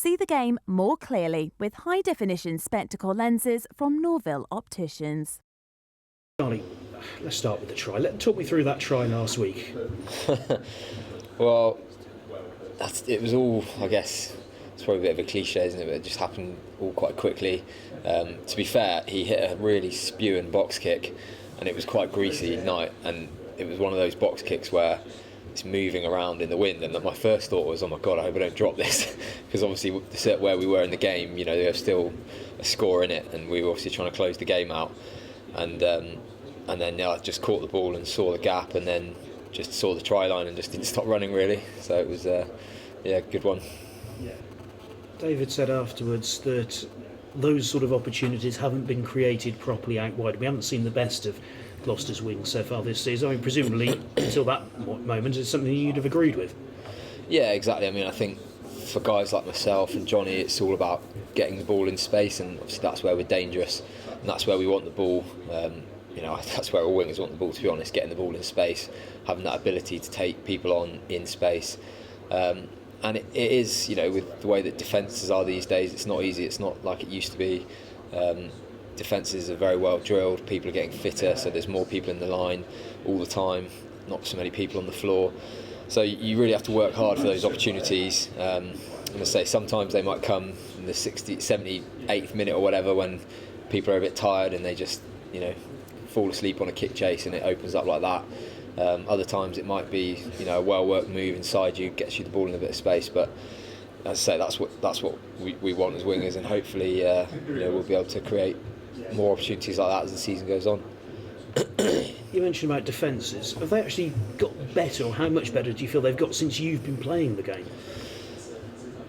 See the game more clearly with high-definition spectacle lenses from Norville Opticians. Charlie, let's start with the try. Talk me through that try last week. Well, it was all, I guess, it's probably a bit of a cliche, isn't it? But it just happened all quite quickly. To be fair, he hit a really spewing box kick, and it was quite greasy night, and it was one of those box kicks where it's moving around in the wind, and my first thought was, oh my god, I hope I don't drop this, because obviously where we were in the game, you know, there was still a score in it, and we were obviously trying to close the game out, and then I just caught the ball and saw the gap, and then just saw the try line and just didn't stop running really. So it was good one. Yeah. David said afterwards that those sort of opportunities haven't been created properly out wide. We haven't seen the best of Gloucester's wings so far this season. I mean, presumably until that moment, it's something you'd have agreed with. Yeah, exactly. I mean, I think for guys like myself and Johnny, it's all about getting the ball in space, and obviously that's where we're dangerous, and that's where we want the ball. That's where all wingers want the ball, to be honest, getting the ball in space, having that ability to take people on in space. And it is, you know, with the way that defences are these days, it's not easy. It's not like it used to be. Defences are very well drilled, people are getting fitter, so there's more people in the line all the time, not so many people on the floor. So you really have to work hard for those opportunities. I'm going to say sometimes they might come in the 60th, 78th minute or whatever, when people are a bit tired and they just, you know, fall asleep on a kick chase and it opens up like that. Other times it might be, you know, a well-worked move inside you, gets you the ball in a bit of space. But as I say, that's what we want as wingers, and hopefully we'll be able to create more opportunities like that as the season goes on. You mentioned about defences. Have they actually got better, or how much better do you feel they've got since you've been playing the game?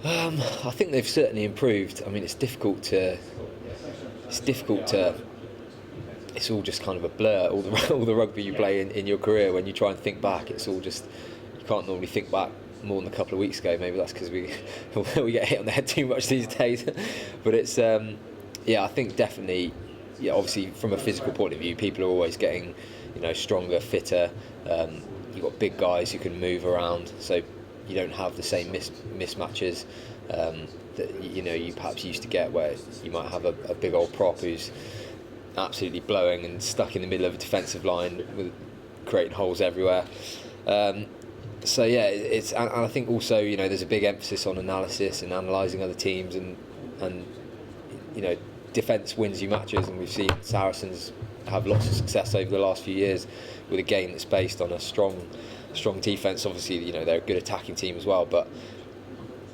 I think they've certainly improved. I mean, it's difficult to. It's all just kind of a blur. All the rugby you play in your career, when you try and think back, it's all just, you can't normally think back more than a couple of weeks ago. Maybe that's because we get hit on the head too much these days. But it's I think definitely, yeah. Obviously, from a physical point of view, people are always getting, you know, stronger, fitter. You've got big guys who can move around, so you don't have the same mismatches that you perhaps used to get, where you might have a big old prop who's absolutely blowing and stuck in the middle of a defensive line with creating holes everywhere. So yeah, it's, and I think also, you know, there's a big emphasis on analysis and analysing other teams, and you know, defence wins you matches, and we've seen Saracens have lots of success over the last few years with a game that's based on a strong defence. Obviously, you know, they're a good attacking team as well, but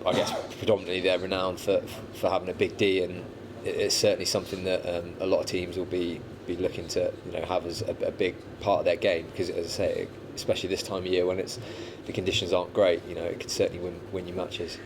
I guess predominantly they're renowned for having a big D, and it's certainly something that a lot of teams will be looking to, you know, have as a big part of their game, because, as I say, especially this time of year when the conditions aren't great, you know, it could certainly win you matches.